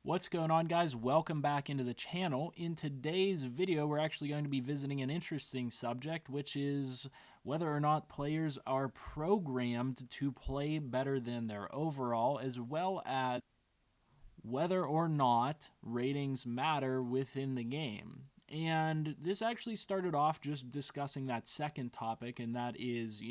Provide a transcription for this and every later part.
What's going on, guys? Welcome back into the channel. In today's video, we're actually going to be visiting an interesting subject, which is whether or not players are programmed to play better than their overall, as well as whether or not ratings matter within the game. And this actually started off just discussing that second topic, and that is,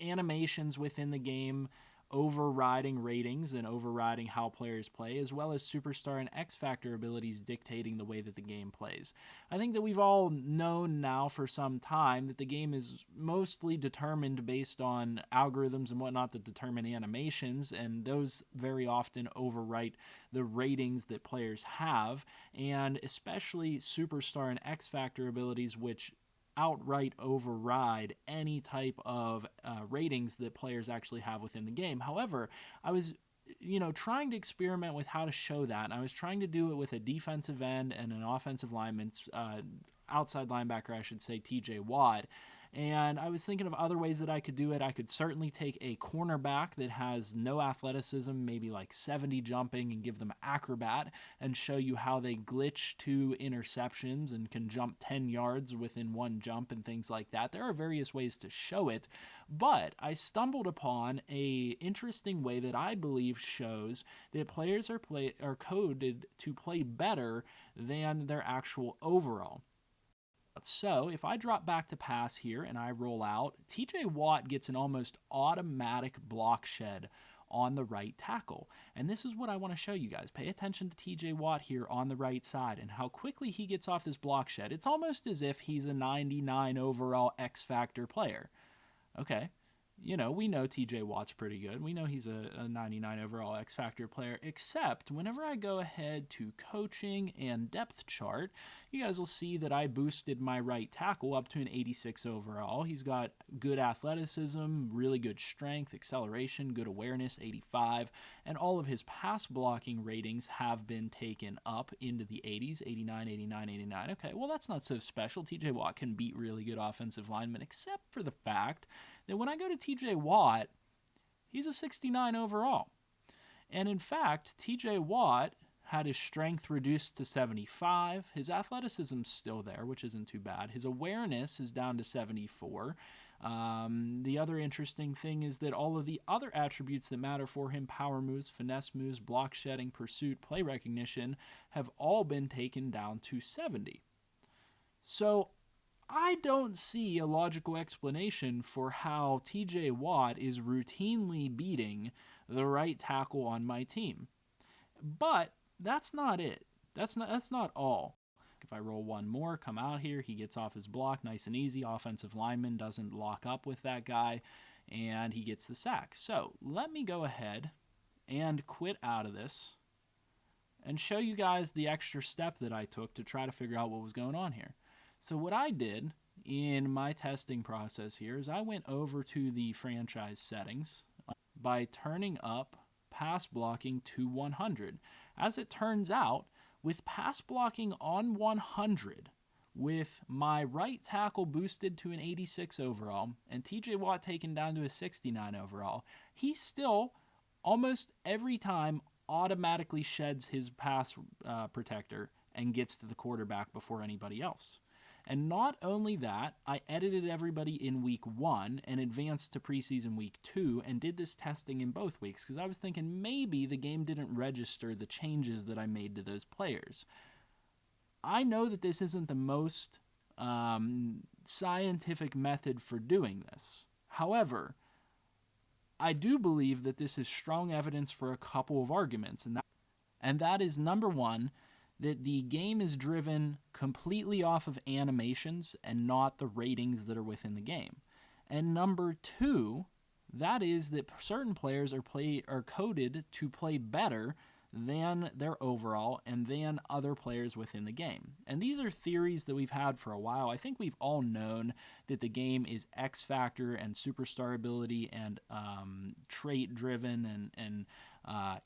animations within the game overriding ratings and overriding how players play, as well as superstar and X Factor abilities dictating the way that the game plays. I think that we've all known now for some time that the game is mostly determined based on algorithms and whatnot that determine animations, and those very often overwrite the ratings that players have, and especially superstar and X Factor abilities, which outright override any type of ratings that players actually have within the game. However, I was trying to experiment with how to show that, and I was trying to do it with a defensive end and an offensive lineman, outside linebacker, I should say, TJ Watt. And I was thinking of other ways that I could do it. I could certainly take a cornerback that has no athleticism, maybe like 70 jumping, and give them acrobat and show you how they glitch to interceptions and can jump 10 yards within one jump and things like that. There are various ways to show it, but I stumbled upon a interesting way that I believe shows that players are coded to play better than their actual overall. So if I drop back to pass here and I roll out, TJ Watt gets an almost automatic block shed on the right tackle. And this is what I want to show you guys. Pay attention to TJ Watt here on the right side and how quickly he gets off this block shed. It's almost as if he's a 99 overall X Factor player. Okay. We know TJ Watt's pretty good. We know he's a 99 overall X Factor player, except whenever I go ahead to coaching and depth chart, you guys will see that I boosted my right tackle up to an 86 overall. He's got good athleticism, really good strength, acceleration, good awareness, 85, and all of his pass blocking ratings have been taken up into the 80s, 89, 89, 89. Okay, well, that's not so special. TJ Watt can beat really good offensive linemen, except for the fact that when I go to TJ Watt, he's a 69 overall. And in fact, TJ Watt had his strength reduced to 75. His athleticism's still there, which isn't too bad. His awareness is down to 74. The other interesting thing is that all of the other attributes that matter for him, power moves, finesse moves, block shedding, pursuit, play recognition, have all been taken down to 70. So I don't see a logical explanation for how TJ Watt is routinely beating the right tackle on my team. But that's not it. That's not all. If I roll one more, come out here, he gets off his block nice and easy. Offensive lineman doesn't lock up with that guy, and he gets the sack. So let me go ahead and quit out of this and show you guys the extra step that I took to try to figure out what was going on here. So what I did in my testing process here is I went over to the franchise settings by turning up pass blocking to 100. As it turns out, with pass blocking on 100, with my right tackle boosted to an 86 overall and TJ Watt taken down to a 69 overall, he still almost every time automatically sheds his pass protector and gets to the quarterback before anybody else. And not only that, I edited everybody in week 1 and advanced to preseason week 2 and did this testing in both weeks because I was thinking maybe the game didn't register the changes that I made to those players. I know that this isn't the most scientific method for doing this. However, I do believe that this is strong evidence for a couple of arguments, and that is, number one, that the game is driven completely off of animations and not the ratings that are within the game. And number two, that is that certain players are coded to play better than their overall and than other players within the game. And these are theories that we've had for a while. I think we've all known that the game is X Factor and superstar ability and trait driven and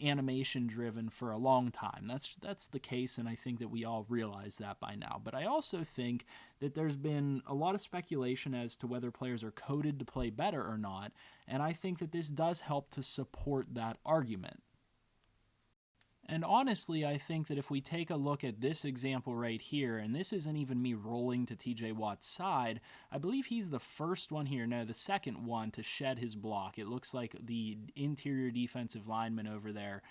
animation driven for a long time. That's the case, and I think that we all realize that by now. But I also think that there's been a lot of speculation as to whether players are coded to play better or not, and I think that this does help to support that argument. And honestly, I think that if we take a look at this example right here, and this isn't even me rolling to TJ Watt's side, I believe he's the first one here, no, the second one to shed his block. It looks like the interior defensive lineman over there,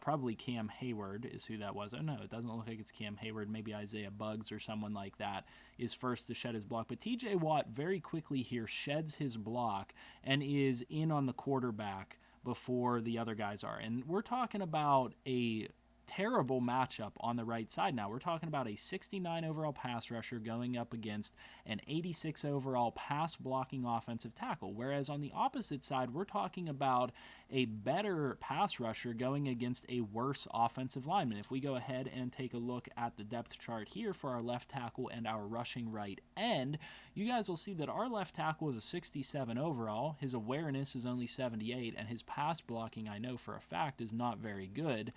probably Cam Hayward is who that was. Oh no, it doesn't look like it's Cam Hayward, maybe Isaiah Buggs or someone like that is first to shed his block. But TJ Watt very quickly here sheds his block and is in on the quarterback before the other guys are. And we're talking about a terrible matchup on the right side now. We're talking about a 69 overall pass rusher going up against an 86 overall pass blocking offensive tackle. Whereas on the opposite side, we're talking about a better pass rusher going against a worse offensive lineman. If we go ahead and take a look at the depth chart here for our left tackle and our rushing right end, you guys will see that our left tackle is a 67 overall. His awareness is only 78, and his pass blocking, I know for a fact, is not very good.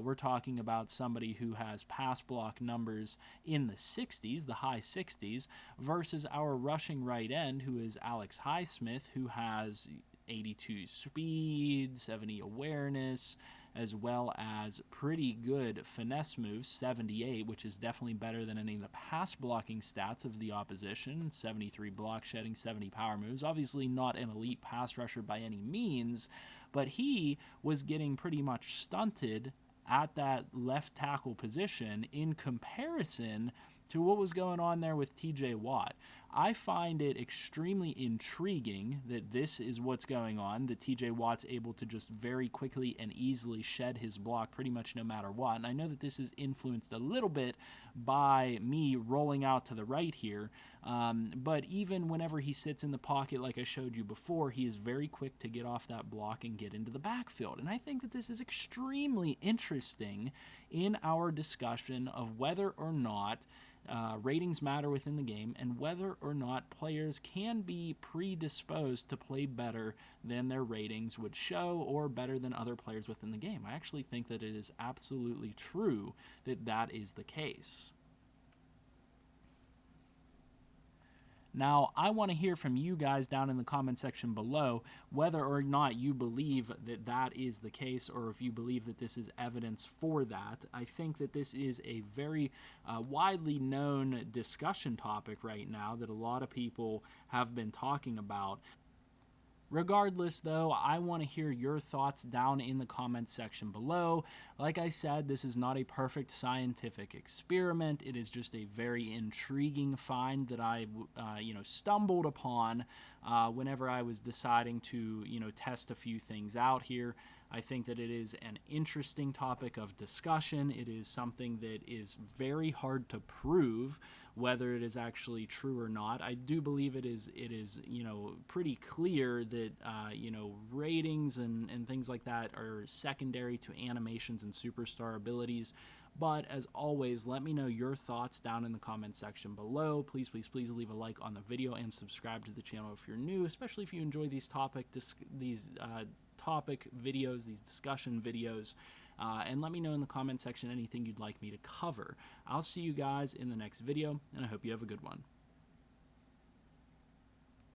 We're talking about somebody who has pass block numbers in the 60s, the high 60s, versus our rushing right end, who is Alex Highsmith, who has 82 speed, 70 awareness, as well as pretty good finesse moves, 78, which is definitely better than any of the pass blocking stats of the opposition, 73 block shedding, 70 power moves. Obviously not an elite pass rusher by any means, but he was getting pretty much stunted at that left tackle position in comparison to what was going on there with TJ Watt. I find it extremely intriguing that this is what's going on, that TJ Watt's able to just very quickly and easily shed his block pretty much no matter what. And I know that this is influenced a little bit by me rolling out to the right here, but even whenever he sits in the pocket like I showed you before, he is very quick to get off that block and get into the backfield. And I think that this is extremely interesting in our discussion of whether or not ratings matter within the game, and whether or not players can be predisposed to play better than their ratings would show, or better than other players within the game. I actually think that it is absolutely true that that is the case. Now, I want to hear from you guys down in the comment section below whether or not you believe that that is the case, or if you believe that this is evidence for that. I think that this is a very widely known discussion topic right now that a lot of people have been talking about. Regardless, though, I want to hear your thoughts down in the comments section below. Like I said, this is not a perfect scientific experiment. It is just a very intriguing find that I, stumbled upon whenever I was deciding to, test a few things out here. I think that it is an interesting topic of discussion. It is something that is very hard to prove whether it is actually true or not. I do believe it is pretty clear that ratings and things like that are secondary to animations and superstar abilities. But as always, let me know your thoughts down in the comment section below. Please, please, please leave a like on the video and subscribe to the channel if you're new, especially if you enjoy these topic videos, these discussion videos. And let me know in the comment section anything you'd like me to cover. I'll see you guys in the next video, and I hope you have a good one.